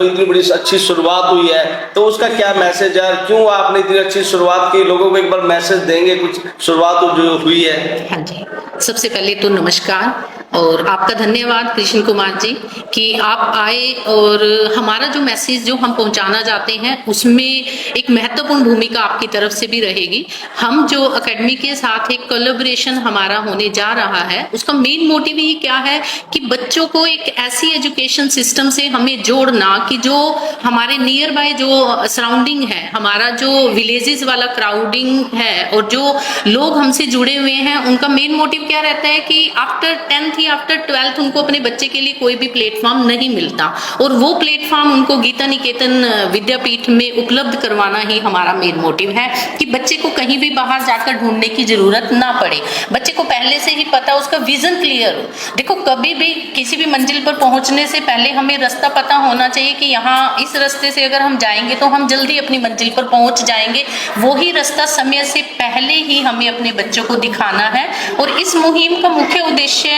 इतनी बड़ी अच्छी शुरुआत हुई है, तो उसका क्या मैसेज है, क्यों आपने इतनी अच्छी शुरुआत की, लोगों को एक बार मैसेज देंगे कुछ शुरुआत जो हुई है? हाँ जी, सबसे पहले तो नमस्कार और आपका धन्यवाद कृष्ण कुमार जी कि आप आए और हमारा जो मैसेज जो हम पहुंचाना चाहते हैं उसमें एक महत्वपूर्ण भूमिका आपकी तरफ से भी रहेगी। हम जो एकेडमी के साथ एक कोलैबोरेशन हमारा होने जा रहा है उसका मेन मोटिव ये क्या है कि बच्चों को एक ऐसी एजुकेशन सिस्टम से हमें जोड़ना कि जो हमारे नियर बाय जो सराउंडिंग है, हमारा जो विलेजेस वाला क्राउडिंग है और जो लोग हमसे जुड़े हुए हैं, उनका मेन मोटिव क्या रहता है कि आफ्टर 10th या आफ्टर 12th उनको अपने बच्चे के लिए कोई भी प्लेटफॉर्म नहीं मिलता और वो प्लेटफॉर्म उनको गीता निकेतन विद्यापीठ में उपलब्ध करवाना ही हमारा मेन मोटिव है कि बच्चे को कहीं भी बाहर जाकर ढूंढने की जरूरत ना पड़े, बच्चे को पहले से ही पता, उसका विजन क्लियर हो। देखो, कभी भी किसी भी मंजिल पर पहुंचने से पहले हमें रास्ता पता होना चाहिए कि यहाँ इस रास्ते से अगर हम जाएंगे तो हम जल्दी अपनी मंजिल पर पहुंच जाएंगे। वही रास्ता समय से पहले ही हमें अपने बच्चों को दिखाना है और इस मुहिम का मुख्य उद्देश्य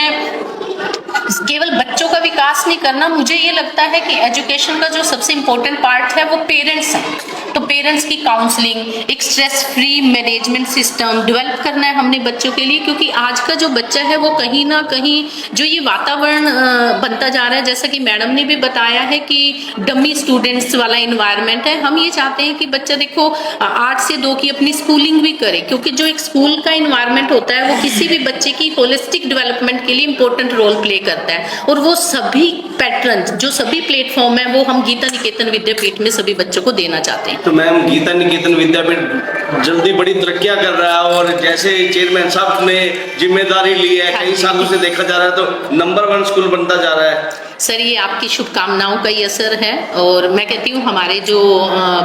केवल बच्चों का विकास नहीं करना। मुझे ये लगता है कि एजुकेशन का जो सबसे इम्पोर्टेंट पार्ट है वो पेरेंट्स हैं, तो पेरेंट्स की काउंसलिंग, एक stress free management system develop करना है हमने बच्चों के लिए, क्योंकि आज का जो बच्चा है वो कहीं ना कहीं जो ये वातावरण बनता जा रहा है, जैसा कि मैडम ने भी बताया है कि डमी स्टूडेंट्स वाला इन्वायरमेंट है। हम ये चाहते हैं कि बच्चा देखो 8 से 2 की अपनी स्कूलिंग भी करे, क्योंकि जो एक स्कूल का इन्वायरमेंट होता है वो किसी भी बच्चे की होलिस्टिक डेवलपमेंट के लिए इंपॉर्टेंट रोल प्ले करता है और वो सभी पैटर्न, जो सभी प्लेटफॉर्म है वो हम गीता निकेतन विद्यापीठ में सभी बच्चों को देना चाहते हैं। तो मैम, गीता निकेतन विद्यापीठ जल्दी बड़ी तरक्कियां कर रहा है और जैसे चेयरमैन साहब ने जिम्मेदारी ली है, कई सालों से देखा जा रहा है तो नंबर 1 स्कूल बनता जा रहा है। सर, ये आपकी शुभकामनाओं का ही असर है और मैं कहती हूँ हमारे जो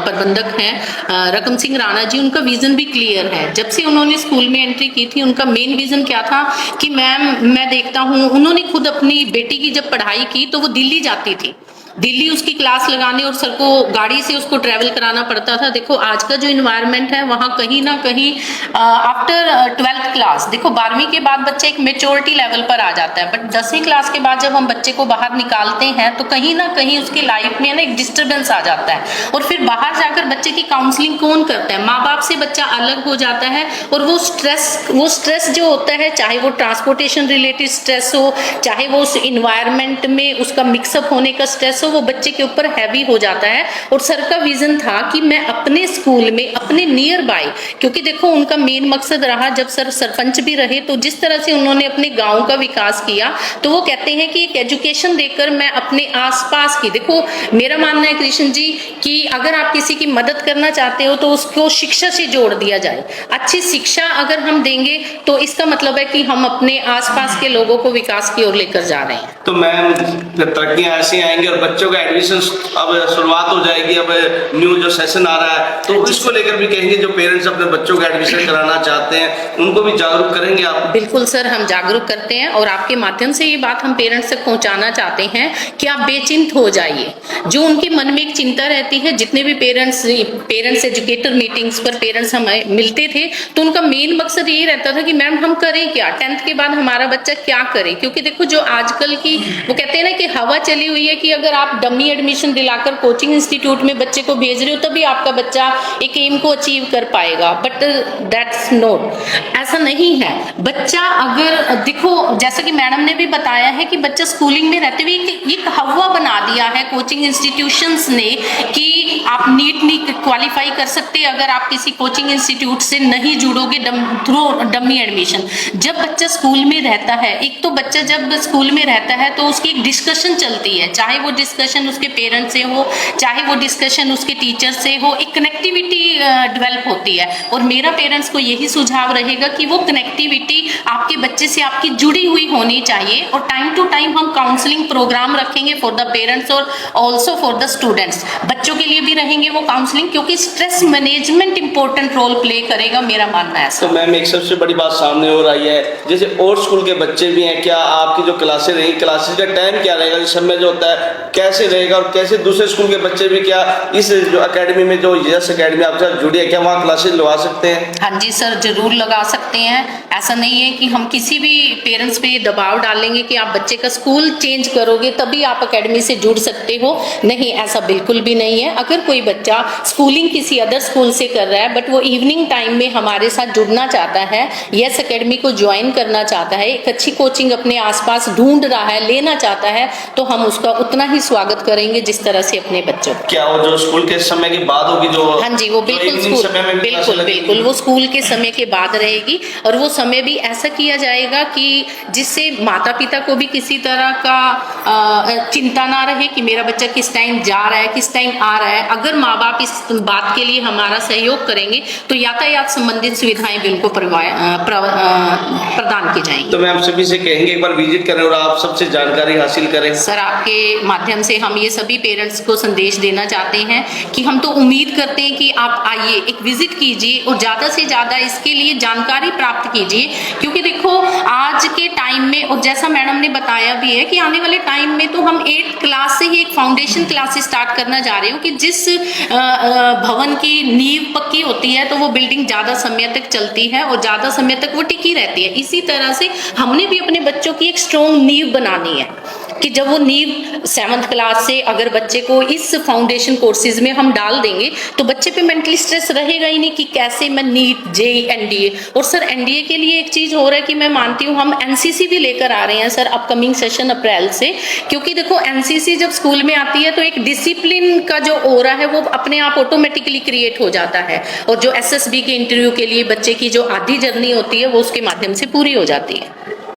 प्रबंधक हैं रकम सिंह राणा जी, उनका विजन भी क्लियर है। जब से उन्होंने स्कूल में एंट्री की थी उनका मेन विजन क्या था कि मैम, मैं देखता हूँ उन्होंने खुद अपनी बेटी की जब पढ़ाई की तो वो दिल्ली जाती थी, दिल्ली उसकी क्लास लगाने और सर को गाड़ी से उसको ट्रैवल कराना पड़ता था। देखो आज का जो इन्वायरमेंट है वहाँ कहीं ना कहीं आफ्टर 12th क्लास, देखो 12वीं के बाद बच्चा एक मेच्योरिटी लेवल पर आ जाता है, बट 10वीं क्लास के बाद जब हम बच्चे को बाहर निकालते हैं तो कहीं ना कहीं उसकी लाइफ में ना एक डिस्टर्बेंस आ जाता है और फिर बाहर जाकर बच्चे की काउंसलिंग कौन करता है? माँ बाप से बच्चा अलग हो जाता है और वो स्ट्रेस जो होता है, चाहे वो ट्रांसपोर्टेशन रिलेटेड स्ट्रेस हो, चाहे वो उस इन्वायरमेंट में उसका मिक्सअप होने का स्ट्रेस हो, वो बच्चे के ऊपर हैवी हो जाता है। और सर का विजन था कि मैं अपने स्कूल में अपने नियर बाय, क्योंकि देखो उनका मेन मकसद रहा, जब सर सरपंच भी रहे तो जिस तरह से उन्होंने अपने गांव का विकास किया, तो वो कहते हैं कि एक एजुकेशन देकर मैं अपने आसपास की, देखो मेरा मानना है कृष्ण जी कि अगर आप किसी की मदद करना चाहते हो तो उसको शिक्षा से जोड़ दिया जाए। अच्छी शिक्षा अगर हम देंगे तो इसका मतलब है कि हम अपने आसपास के लोगों को विकास की ओर लेकर जा रहे हैं। तो मैम, तरक्कियां ऐसी आएंगी और बच्चों का एडमिशन अब शुरुआत हो जाएगी, अब न्यू जो सेशन आ रहा है तो इसको लेकर भी कहेंगे जो पेरेंट्स अपने बच्चों का एडमिशन कराना चाहते हैं उनको भी जागरूक करेंगे आप? बिल्कुल सर, हम जागरूक करते हैं और आपके माध्यम से ये बात हम पेरेंट्स तक पहुंचाना चाहते हैं कि आप बेचिंत हो जाइए। जो उनके मन में एक चिंता रहती है, जितने भी पेरेंट्स एजुकेटर मीटिंग्स पर पेरेंट्स हमें मिलते थे तो उनका मेन मकसद यही रहता था कि मैम हम करें क्या, 10th के बाद हमारा बच्चा क्या करे। क्योंकि देखो जो आजकल की वो कहते हैं ना कि हवा चली हुई है कि अगर आप डमी एडमिशन दिलाकर कोचिंग इंस्टीट्यूट में बच्चे को भेज रहे हो तभी आपका बच्चा एक एम को अचीव कर पाएगा, बट दैट्स नॉट, ऐसा नहीं है। बच्चा अगर देखो, जैसा कि मैडम ने भी बताया है कि बच्चा स्कूलिंग में रहते हुए एक हवा बना दिया है कोचिंग इंस्टीट्यूशंस ने कि आप नीट नहीं क्वालिफाई कर सकते अगर आप किसी कोचिंग इंस्टीट्यूट से नहीं जुड़ोगे थ्रू डमी एडमिशन। जब बच्चा स्कूल में रहता है, एक तो बच्चा जब स्कूल में रहता है तो उसकी एक डिस्कशन चलती है, चाहे वो डिस्कशन उसके पेरेंट्स से हो, चाहे वो डिस्कशन उसके टीचर से हो, एक कनेक्टिविटी डेवलप होती है। और मेरा पेरेंट्स को यही सुझाव रहेगा कि वो कनेक्टिविटी आपके बच्चे से आपकी जुड़ी हुई होनी चाहिए और टाइम टू टाइम हम काउंसलिंग प्रोग्राम रखेंगे फॉर द पेरेंट्स और ऑल्सो फॉर द स्टूडेंट्स। बच्चों के लिए भी रहेंगे वो काउंसलिंग, क्योंकि stress management important role play करेगा, मेरा मानना है। तो मैम, एक सबसे बड़ी बात सामने और आई है, जैसे और स्कूल के बच्चे भी हैं, क्या आपकी जो क्लासेस रही, क्लासेस का टाइम क्या रहेगा, जिस समय जो होता है कैसे रहेगा और कैसे दूसरे स्कूल के बच्चे भी क्या इस जो एकेडमी में, जो यस एकेडमी आपके साथ जुड़ी है, क्या वहाँ क्लासेस लगा सकते हैं? हाँ जी सर, जरूर लगा सकते हैं। ऐसा नहीं है कि हम किसी भी पेरेंट्स पे दबाव डालेंगे कि आप बच्चे का स्कूल चेंज करोगे तभी आप एकेडमी से जुड़ सकते हो। नहीं, ऐसा बिल्कुल भी नहीं है। अगर कोई बच्चा स्कूलिंग किसी अदर स्कूल से कर रहा है बट वो इवनिंग टाइम में हमारे साथ जुड़ना चाहता है, यस एकेडमी को ज्वाइन करना चाहता है, एक अच्छी कोचिंग अपने आसपास ढूंढ रहा है, लेना चाहता है, तो हम उसका उतना ही स्वागत करेंगे जिस तरह से अपने बच्चों को। क्या वो जो स्कूल के समय की बात होगी जो? हाँ जी, वो बिल्कुल स्कूल, बिल्कुल वो स्कूल के समय के बाद रहेगी। और वो समय भी ऐसा किया जाएगा कि जिससे माता पिता को भी किसी तरह का चिंता ना रहे कि मेरा बच्चा किस टाइम जा रहा है, किस टाइम आ रहा है। अगर माँ बाप इस बात के लिए हमारा सहयोग करेंगे तो यातायात संबंधित सुविधाएं भी उनको प्रदान की जाएंगी। तो मैं आप सभी से कहेंगे एक बार विजिट करें और आप सबसे जानकारी हासिल करें। सर, आपके माध्यम से हम ये सभी पेरेंट्स को संदेश देना चाहते हैं कि हम तो उम्मीद करते हैं कि आप आइए, एक विजिट कीजिए और ज़्यादा से ज़्यादा इसके लिए जानकारी प्राप्त कीजिए। क्योंकि देखो आज के टाइम में, और जैसा मैडम ने बताया भी है कि आने वाले टाइम में तो हम 8th क्लास से ही एक फाउंडेशन क्लासेस स्टार्ट करना जा रहे हो कि जिस भवन की नींव पक्की होती है तो वो बिल्डिंग ज़्यादा समय तक चलती है और ज़्यादा समय तक वो टिकी रहती है। इसी तरह से हमने भी अपने बच्चों की एक स्ट्रॉन्ग नींव बनानी है कि जब वो नींव 7th क्लास से अगर बच्चे को इस फाउंडेशन कोर्सेज में हम डाल देंगे तो बच्चे पे मेंटली स्ट्रेस रहेगा ही नहीं कि कैसे मैं नीट, जेईई, एनडीए। और सर एनडीए के लिए एक चीज हो रहा है कि मैं मानती हूँ हम एनसीसी भी लेकर आ रहे हैं सर अपकमिंग सेशन अप्रैल से। क्योंकि देखो एनसीसी जब स्कूल में आती है तो एक डिसिप्लिन का जो ओरा है वो अपने आप ऑटोमेटिकली क्रिएट हो जाता है और जो एसएसबी के इंटरव्यू के लिए बच्चे की जो आधी जर्नी होती है वो उसके माध्यम से पूरी हो जाती है।